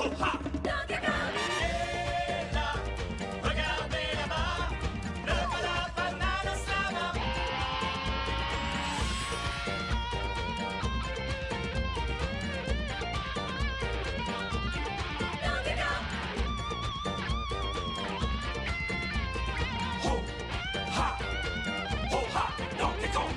ha! Donkey Kong est là, regardez là-bas, le voilà banane slama. Donkey Kong. Ho, ha, Donkey Kong.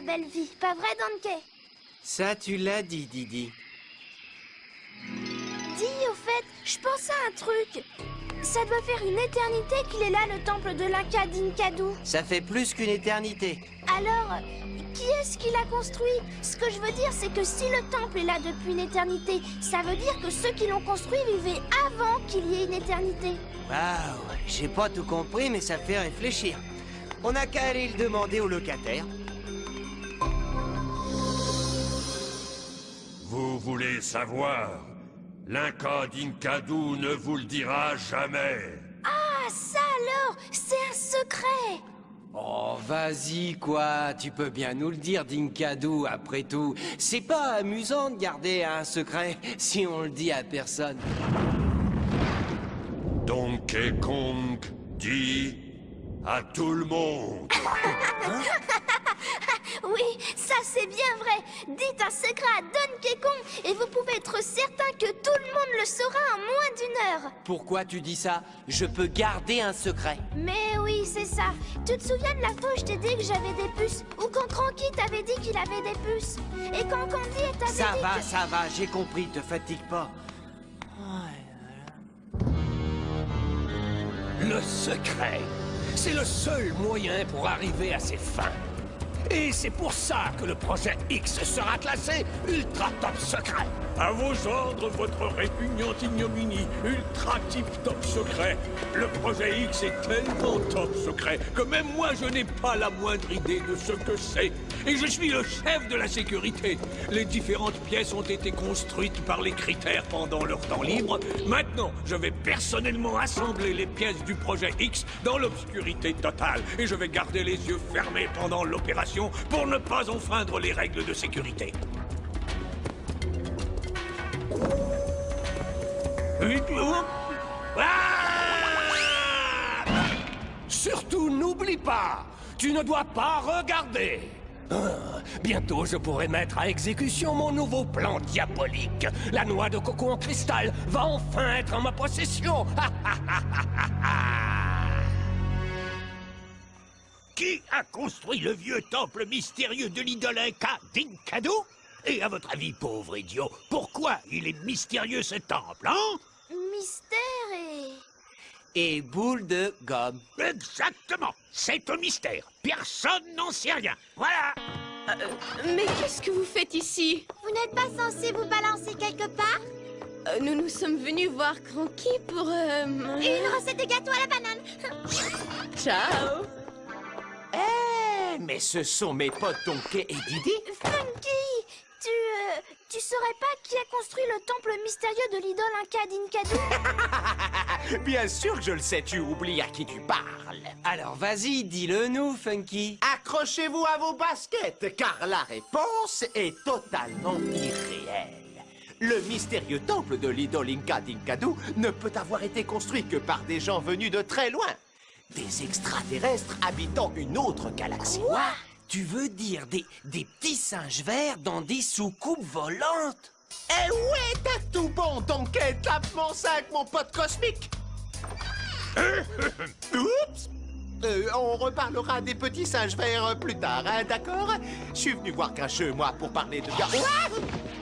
Belle vie, pas vrai, Donkey? Ça, tu l'as dit, Didi. Dis, au fait, je pensais à un truc. Ça doit faire une éternité qu'il est là, le temple de l'Inca d'Inkadu. Ça fait plus qu'une éternité. Alors, qui est-ce qui l'a construit? Ce que je veux dire, c'est que si le temple est là depuis une éternité, ça veut dire que ceux qui l'ont construit vivaient avant qu'il y ait une éternité. Waouh, j'ai pas tout compris, mais ça fait réfléchir. On n'a qu'à aller le demander au locataire. Vous voulez savoir? L'Inca d'Inkadu ne vous le dira jamais. Ah, ça alors, c'est un secret. Oh, vas-y, quoi. Tu peux bien nous le dire, Dinkadu, après tout. C'est pas amusant de garder un secret si on le dit à personne. Donkey Kong dit à tout le monde. Oui, ça c'est bien vrai. Dites un secret à Donkey Kong et vous pouvez être certain que tout le monde le saura en moins d'1 heure. Pourquoi tu dis ça? Je peux garder un secret. Mais oui, c'est ça. Tu te souviens de la fois où je t'ai dit que j'avais des puces? Ou quand Cranky t'avait dit qu'il avait des puces? Et quand Candy t'avait dit Ça va, j'ai compris, te fatigue pas. Le secret, c'est le seul moyen pour arriver à ses fins. Et c'est pour ça que le projet X sera classé Ultra Top Secret. À vos ordres, votre répugnante ignominie, Ultra Tip Top Secret. Le projet X est tellement top secret que même moi je n'ai pas la moindre idée de ce que c'est. Et je suis le chef de la sécurité. Les différentes pièces ont été construites par les critères pendant leur temps libre. Maintenant, je vais personnellement assembler les pièces du projet X dans l'obscurité totale. Et je vais garder les yeux fermés pendant l'opération pour ne pas enfreindre les règles de sécurité. Surtout n'oublie pas, tu ne dois pas regarder. Bientôt je pourrai mettre à exécution mon nouveau plan diabolique. La noix de coco en cristal va enfin être en ma possession. Qui a construit le vieux temple mystérieux de l'idole Inca d'Inkadu? Et à votre avis, pauvre idiot, pourquoi il est mystérieux ce temple, hein? Mystère Et boule de gomme. Exactement, c'est un mystère. Personne n'en sait rien. Voilà. Mais qu'est-ce que vous faites ici? Vous n'êtes pas censé vous balancer quelque part? Nous sommes venus voir Cranky pour... Une recette de gâteau à la banane. Ciao. Mais ce sont mes potes Donkey et Didi. Funky, tu saurais pas qui a construit le temple mystérieux de l'idole Inca d'Inkadu? Bien sûr que je le sais, tu oublies à qui tu parles. Alors vas-y, dis-le nous, Funky. Accrochez-vous à vos baskets, car la réponse est totalement irréelle. Le mystérieux temple de l'idole Inca d'Inkadu ne peut avoir été construit que par des gens venus de très loin. Des extraterrestres habitant une autre galaxie. Quoi? Tu veux dire des petits singes verts dans des soucoupes volantes? Eh ouais, t'as tout bon, Donkey, tape mon sac, mon pote cosmique. Oups. On reparlera des petits singes verts plus tard, hein, d'accord? Je suis venu voir Grincheux, moi, pour parler de...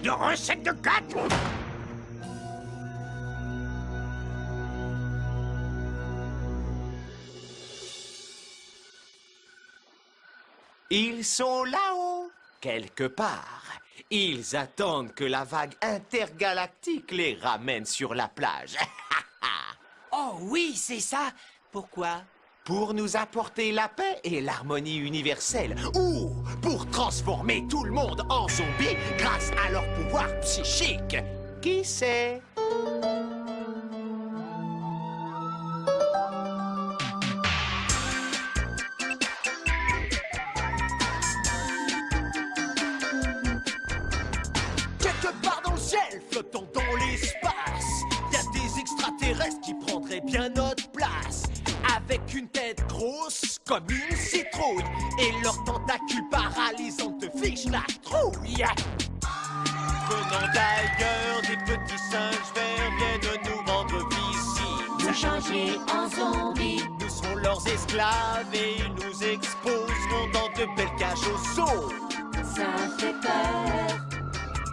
De recettes de gâteau. Ils sont là-haut, quelque part. Ils attendent que la vague intergalactique les ramène sur la plage. Oh oui, c'est ça. Pourquoi? Pour nous apporter la paix et l'harmonie universelle. Ou pour transformer tout le monde en zombies grâce à leur pouvoir psychique. Qui sait? Quelque part dans le ciel, flottant dans l'espace, y a des extraterrestres qui prendraient bien notre place. Avec une tête grosse comme une citrouille et leurs tentacules paralysants te fichent la trouille. Venant d'ailleurs, des petits singes verts viennent nous rendre visite. Nous changer en zombies. Nous serons leurs esclaves et ils nous exposeront dans de belles cages au zoo. Ça fait peur.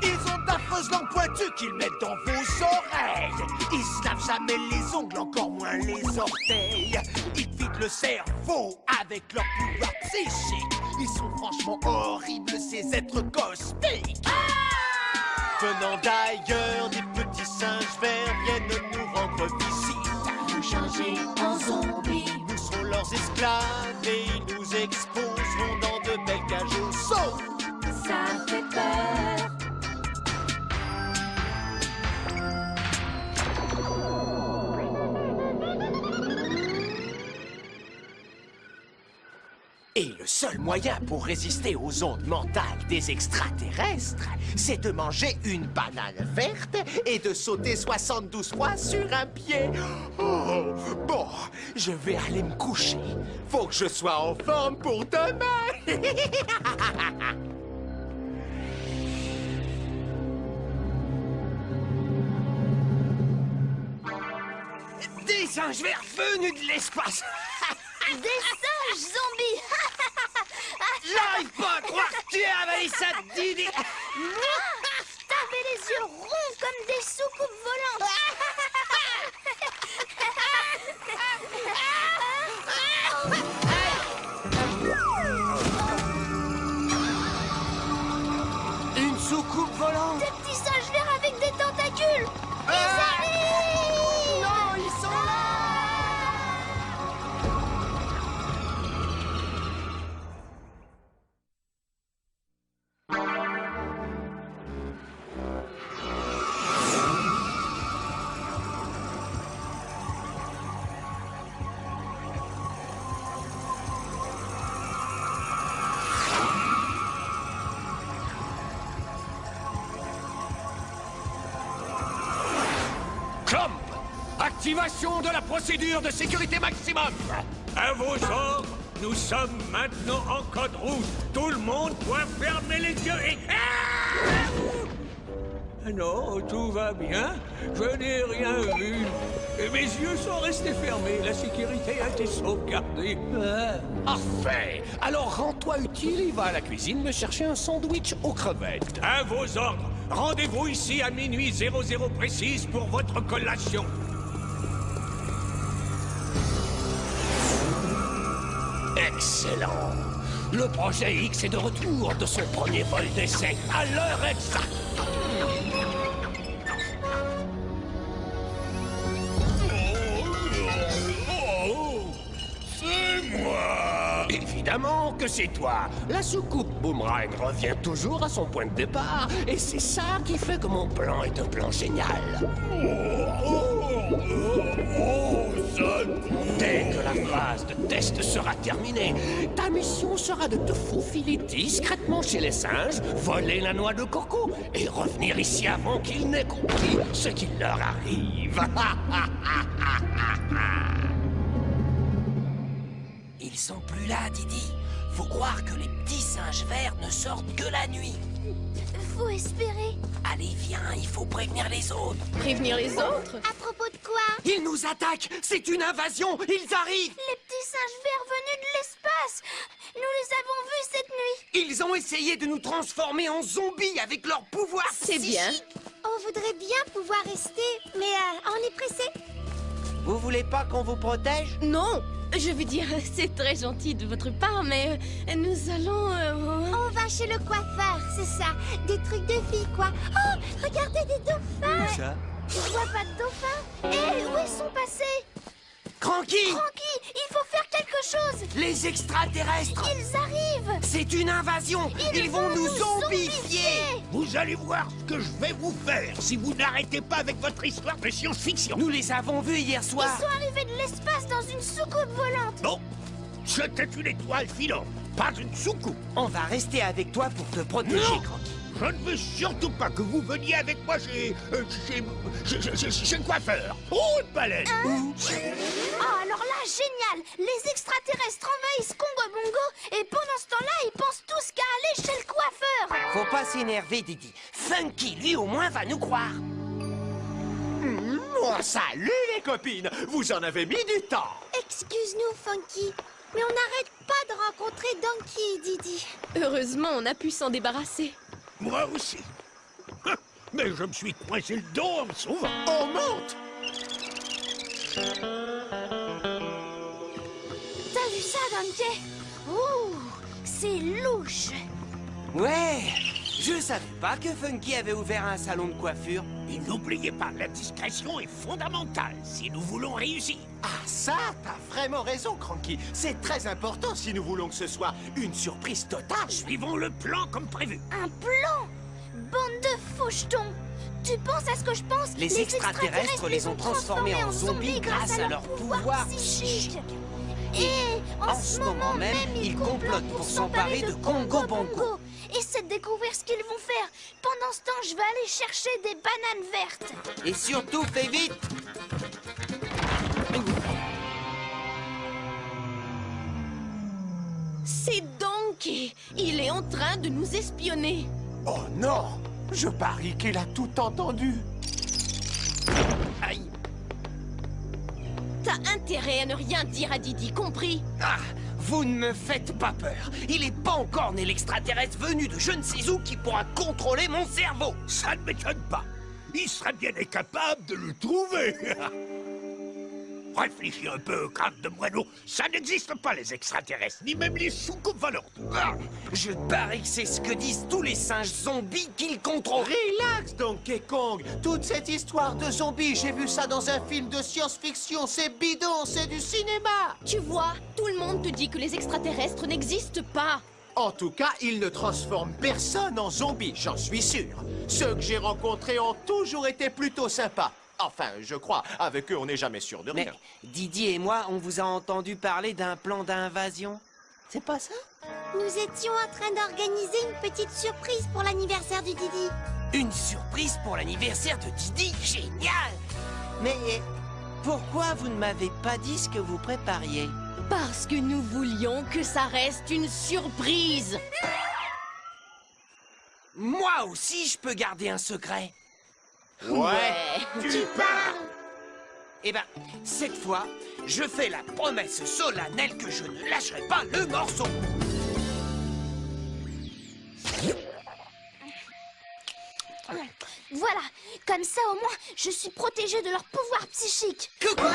Ils ont d'affreuses langues pointues qu'ils mettent dans vos oreilles. Ils se lavent jamais les ongles, encore moins les orteils. Ils te vident le cerveau avec leur pouvoir psychique. Ils sont franchement horribles, ces êtres cosmiques. Venant d'ailleurs, des petits singes verts viennent nous rendre visite. Nous changer en zombies. Nous serons leurs esclaves et ils nous exposeront dans de belles cages au zoo. Ça fait peur. Et le seul moyen pour résister aux ondes mentales des extraterrestres, c'est de manger une banane verte et de sauter 72 fois sur un pied. Oh, bon, je vais aller me coucher. Faut que je sois en forme pour demain. Des singes verts venus de l'espace. Des singes zombies. J'arrive pas à croire que tu as avalé ça, Didi. T'avais les yeux ronds comme des soucoupes volantes. Une soucoupe volante. Des petits singes verts avec des tentacules. Ils arrivent. Non, ils sont là. Clump, activation de la procédure de sécurité maximum. À vos ordres, nous sommes maintenant en code rouge. Tout le monde doit fermer les yeux et... Ah non, tout va bien. Je n'ai rien vu. Et mes yeux sont restés fermés. La sécurité a été sauvegardée. Parfait. Alors rends-toi utile et va à la cuisine me chercher un sandwich aux crevettes. À vos ordres, rendez-vous ici à minuit 00 précise pour votre collation. Excellent. Le projet X est de retour de son premier vol d'essai à l'heure exacte. C'est moi. Évidemment que c'est toi. La soucoupe Boomerang revient toujours à son point de départ. Et c'est ça qui fait que mon plan est un plan génial. Dès que la phase de test sera terminée, ta mission sera de te faufiler discrètement chez les singes, voler la noix de coco et revenir ici avant qu'ils n'aient compris ce qui leur arrive. Ils sont plus là, Didi. Faut croire que les petits singes verts ne sortent que la nuit. Faut espérer. Allez, viens, il faut prévenir les autres. Prévenir les autres? À propos de quoi? Ils nous attaquent. C'est une invasion. Ils arrivent. Les petits singes verts venus de l'espace. Nous les avons vus cette nuit. Ils ont essayé de nous transformer en zombies avec leur pouvoir C'est bien. psychique. On voudrait bien pouvoir rester, mais on est pressé. Vous voulez pas qu'on vous protège? Non, Je veux dire, c'est très gentil de votre part, mais nous allons... On va chez le coiffeur, c'est ça. Des trucs de filles, quoi. Oh, regardez des dauphins. Où ça? Je vois pas de dauphins. Hé, où ils sont passés? Cranky! Cranky, il faut faire quelque chose. Les extraterrestres! Ils arrivent. C'est une invasion! Ils vont nous zombifier! Vous allez voir ce que je vais vous faire si vous n'arrêtez pas avec votre histoire de science-fiction. Nous les avons vus hier Ils soir! sont arrivés de l'espace dans une soucoupe volante. Non, c'était une étoile filante, pas une soucoupe. On va rester avec toi pour te protéger, Non. Cranky. Je ne veux surtout pas que vous veniez avec moi chez le coiffeur. Oh, une baleine. Ah, alors là, génial. Les extraterrestres envahissent Congo Bongo et pendant ce temps-là, ils pensent tous qu'à aller chez le coiffeur. Faut pas s'énerver, Didi. Funky, lui, au moins, va nous croire. Oh, salut les copines! Vous en avez mis du temps! Excuse-nous, Funky, mais on n'arrête pas de rencontrer Donkey et Didi. Heureusement, on a pu s'en débarrasser. Moi aussi. Mais je me suis coincé le dos en me sauvant. On monte! T'as vu ça, Donkey? Ouh, c'est louche. Ouais! Je savais pas que Funky avait ouvert un salon de coiffure. Et n'oubliez pas, la discrétion est fondamentale si nous voulons réussir. Ah ça, t'as vraiment raison, Cranky. C'est très important si nous voulons que ce soit une surprise totale. Suivons le plan comme prévu. Un plan? Bande de fauchetons. Tu penses à ce que je pense? Les extraterrestres les ont transformés en zombies grâce à leur pouvoir psychique. Et en ce moment même, ils complotent pour s'emparer de Congo Bongo. Essaie de découvrir ce qu'ils vont faire. Pendant ce temps, je vais aller chercher des bananes vertes. Et surtout, fais vite! C'est Donkey. Il est en train de nous espionner. Oh non! Je parie qu'il a tout entendu. Aïe! T'as intérêt à ne rien dire à Didi, compris? Ah! Vous ne me faites pas peur. Il est pas encore né l'extraterrestre venu de je ne sais où qui pourra contrôler mon cerveau. Ça ne m'étonne pas. Il serait bien incapable de le trouver. Réfléchis un peu, crâne de moineau. Ça n'existe pas, les extraterrestres, ni même les soucoupes volantes. Ah, je parie que c'est ce que disent tous les singes zombies qu'ils contrôlent. Relax, Donkey Kong. Toute cette histoire de zombies, j'ai vu ça dans un film de science-fiction. C'est bidon, c'est du cinéma. Tu vois, tout le monde te dit que les extraterrestres n'existent pas. En tout cas, ils ne transforment personne en zombie, j'en suis sûr. Ceux que j'ai rencontrés ont toujours été plutôt sympas. Enfin, je crois, avec eux, on n'est jamais sûr de rien. Mais Didi et moi, on vous a entendu parler d'un plan d'invasion. C'est pas ça? Nous étions en train d'organiser une petite surprise pour l'anniversaire du Didi. Une surprise pour l'anniversaire de Didi? Génial! Mais pourquoi vous ne m'avez pas dit ce que vous prépariez? Parce que nous voulions que ça reste une surprise. Moi aussi, je peux garder un secret. Ouais, tu parles. Eh ben, cette fois, je fais la promesse solennelle que je ne lâcherai pas le morceau. Voilà, comme ça au moins, je suis protégée de leur pouvoir psychique. Coucou,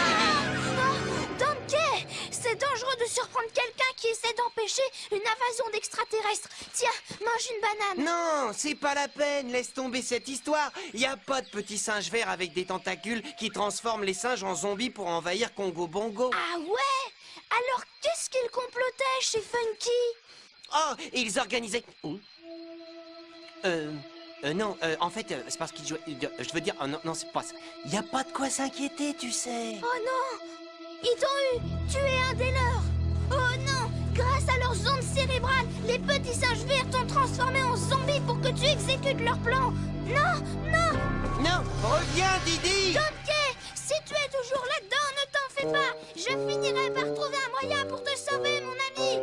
Donkey, c'est dangereux de surprendre quelqu'un qui essaie d'empêcher une invasion d'extraterrestres. Tiens, mange une banane. Non, c'est pas la peine, laisse tomber cette histoire. Y a pas de petits singes verts avec des tentacules qui transforment les singes en zombies pour envahir Congo Bongo. Ah ouais? Alors qu'est-ce qu'ils complotaient chez Funky? Oh, et ils organisaient... non, en fait, c'est parce qu'ils jouaient... je veux dire, non, c'est pas ça. Y a pas de quoi s'inquiéter, tu sais. Oh non! Ils t'ont eu! Tu es un des leurs! Oh non! Grâce à leurs ondes cérébrales, les petits singes verts t'ont transformé en zombie pour que tu exécutes leur plan! Non! Non! Non, reviens, Didi! Donkey! Si tu es toujours là-dedans, ne t'en fais pas! Je finirai par trouver un moyen pour te sauver, mon ami!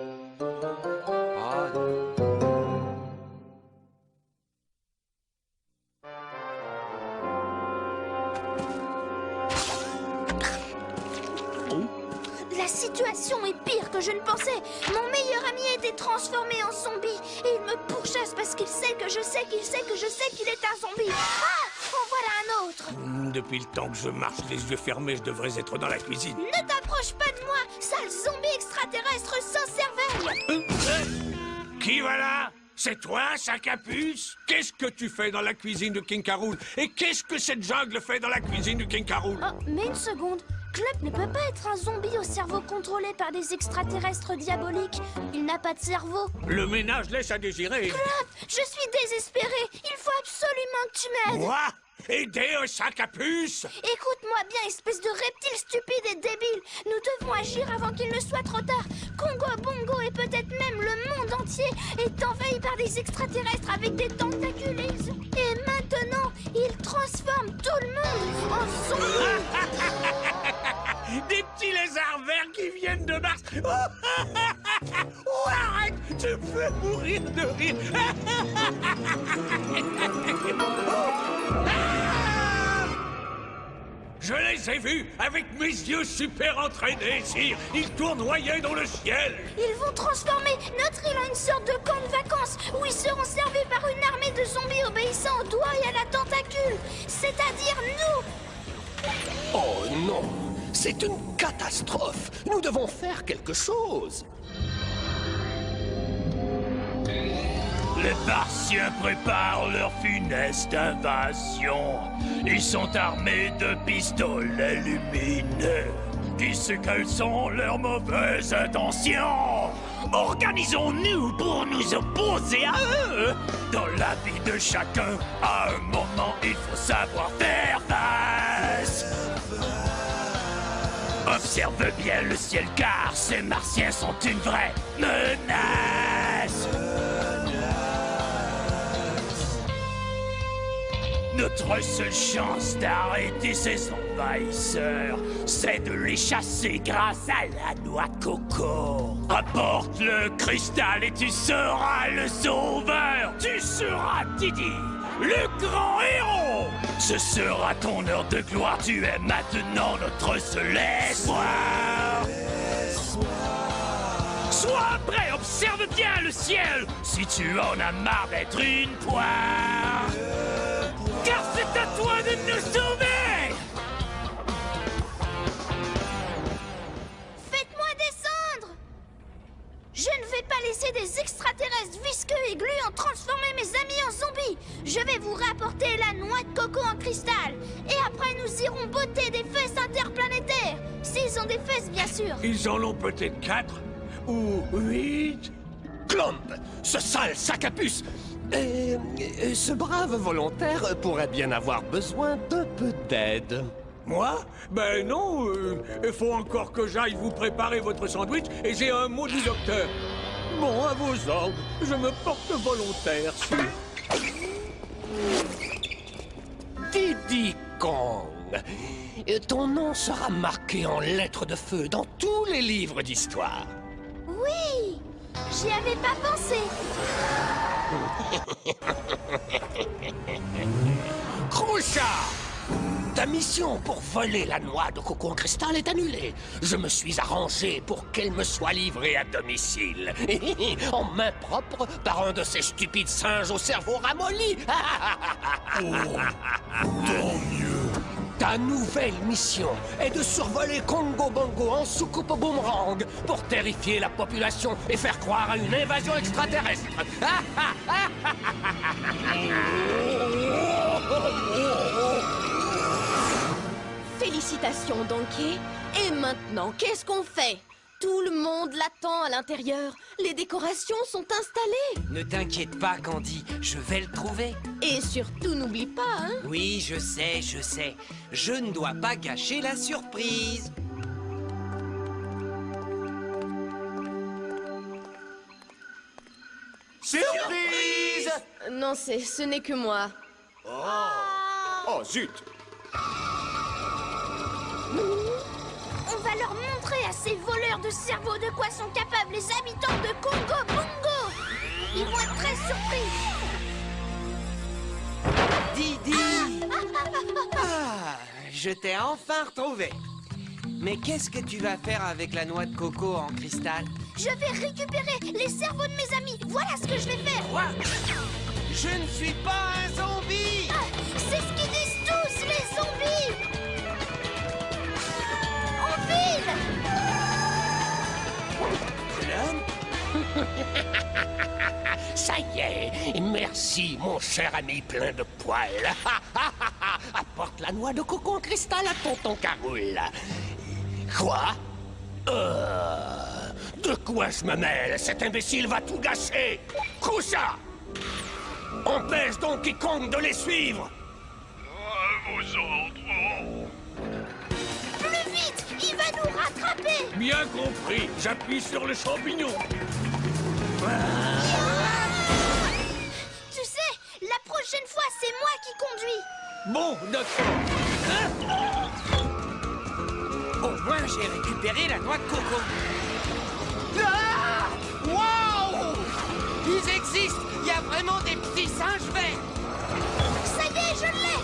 La situation est pire que je ne pensais. Mon meilleur ami a été transformé en zombie et il me pourchasse parce qu'il sait que je sais qu'il sait que je sais qu'il est un zombie. Ah! En voilà un autre. être? Depuis le temps que je marche les yeux fermés, je devrais être dans la cuisine. Ne t'approche pas de moi, sale zombie extraterrestre sans cervelle! Qui va là? C'est toi, sac à puce? Qu'est-ce que tu fais dans la cuisine de King K. Rool? Et qu'est-ce que cette jungle fait dans la cuisine de King K. Rool? Oh, mais une seconde. Club ne peut pas être un zombie au cerveau contrôlé par des extraterrestres diaboliques. Il n'a pas de cerveau. Le ménage laisse à désirer. Club, je suis désespérée. Il faut absolument que tu m'aides. Moi? Aider un sac à puce? Écoute-moi bien, espèce de reptile stupide et débile. Nous devons agir avant qu'il ne soit trop tard. Congo Bongo et peut-être même le monde entier est envahi par des extraterrestres avec des tentacules. Et maintenant, ils transforment tout le monde en zombies. Des petits lézards verts qui viennent de Mars. Oh, arrête! Tu me fais mourir de rire. Je les ai vus avec mes yeux super entraînés, sire. Ils tournoyaient dans le ciel. Ils vont transformer notre île en une sorte de camp de vacances où ils seront servis par une armée de zombies obéissant aux doigts et à la tentacule. C'est-à-dire nous. Oh non! C'est une catastrophe! Nous devons faire quelque chose! Les Martiens préparent leur funeste invasion. Ils sont armés de pistolets lumineux. Tu sais quelles sont leurs mauvaises intentions? Organisons-nous pour nous opposer à eux. Dans la vie de chacun, à un moment, il faut savoir faire face. Observe bien le ciel car ces Martiens sont une vraie menace. Notre seule chance d'arrêter ces envahisseurs, c'est de les chasser grâce à la noix de coco. Apporte le cristal et tu seras le sauveur. Tu seras Didi, le grand héros. Ce sera ton heure de gloire. Tu es maintenant notre seul espoir. Sois prêt, observe bien le ciel. Si tu en as marre d'être une poire, car c'est à toi de nous sauver. Faites-moi descendre. Je ne vais pas laisser des extraterrestres visqueux et gluants transformer mes amis en zombies. Je vais vous rapporter la noix de coco en cristal. Et après, nous irons botter des fesses interplanétaires. S'ils ont des fesses, bien sûr. Ils en ont peut-être 4 ou 8. Clump, ce sale sac à puce! Ce brave volontaire pourrait bien avoir besoin d'un peu d'aide. Moi? Ben non, il faut encore que j'aille vous préparer votre sandwich et j'ai un mot du docteur. Bon, à vos ordres, je me porte volontaire, sûr. Diddy Kong, ton nom sera marqué en lettres de feu dans tous les livres d'histoire. Oui, j'y avais pas pensé. Croucha! Ta mission pour voler la noix de coco en cristal est annulée. Je me suis arrangé pour qu'elle me soit livrée à domicile. En main propre par un de ces stupides singes au cerveau ramolli. Tant mieux. Ta nouvelle mission est de survoler Congo Bongo en soucoupe boomerang pour terrifier la population et faire croire à une invasion extraterrestre. Félicitations, Donkey. Et maintenant, qu'est-ce qu'on fait? Tout le monde l'attend à l'intérieur. Les décorations sont installées. Ne t'inquiète pas, Candy, je vais le trouver. Et surtout, n'oublie pas, hein? Oui, je sais, je sais. Je ne dois pas gâcher la surprise. Surprise! Non, ce n'est que moi. Oh, zut! On va leur montrer à ces voleurs de cerveau de quoi sont capables les habitants de Congo Bongo. Ils vont être très surpris. Didi! Ah, je t'ai enfin retrouvé. Mais qu'est-ce que tu vas faire avec la noix de coco en cristal? Je vais récupérer les cerveaux de mes amis. Voilà ce que je vais faire. Quoi? Je ne suis pas un zombie! C'est ce qu'ils disent tous, les Merci, mon cher ami plein de poils. Apporte la noix de coco en cristal à tonton Caroule. Quoi? De quoi je me mêle? Cet imbécile va tout gâcher. Coucha! Empêche donc quiconque de les suivre. Vos ordres. Plus vite, il va nous rattraper. Bien compris, j'appuie sur le champignon. Tu sais, la prochaine fois, c'est moi qui conduis. Bon, d'accord. Au moins, j'ai récupéré la noix de coco. Ah! Wow! Ils existent! Il y a vraiment des petits singes verts! Ça y est, je l'ai.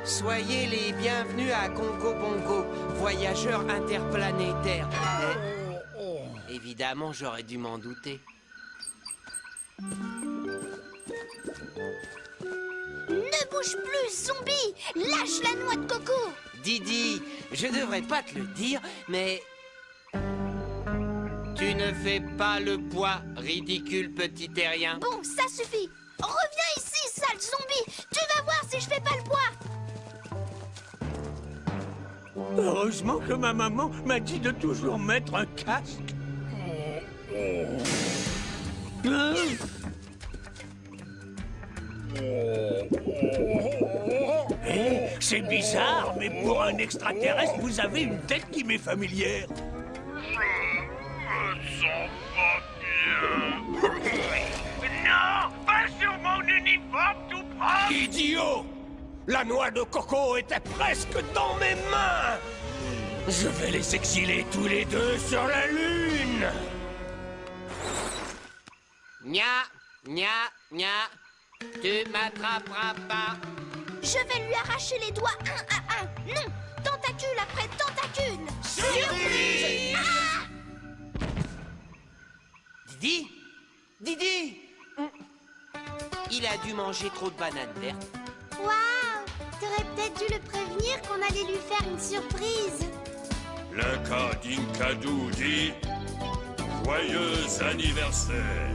Soyez les bienvenus à Congo Bongo, voyageurs interplanétaires. Évidemment, j'aurais dû m'en douter. Ne bouge plus, zombie. Lâche la noix de coco. Didi, je devrais pas te le dire, mais... Tu ne fais pas le poids, ridicule petit terrien. Bon, ça suffit. Reviens ici, sale zombie. Tu vas voir si je fais pas le poids. Heureusement que ma maman m'a dit de toujours mettre un casque. Hein? C'est bizarre, mais pour un extraterrestre, vous avez une tête qui m'est familière. Non, pas sur mon uniforme tout propre. Idiot! La noix de coco était presque dans mes mains! Je vais les exiler tous les deux sur la Lune! Nya, nya, nya, tu m'attraperas pas. Je vais lui arracher les doigts un à un. Non, tentacule après tentacule. Surprise! Ah! Didi? Didi? Il a dû manger trop de bananes vertes. Waouh! T'aurais peut-être dû le prévenir qu'on allait lui faire une surprise. L'Inca d'Inkadou dit... Joyeux anniversaire.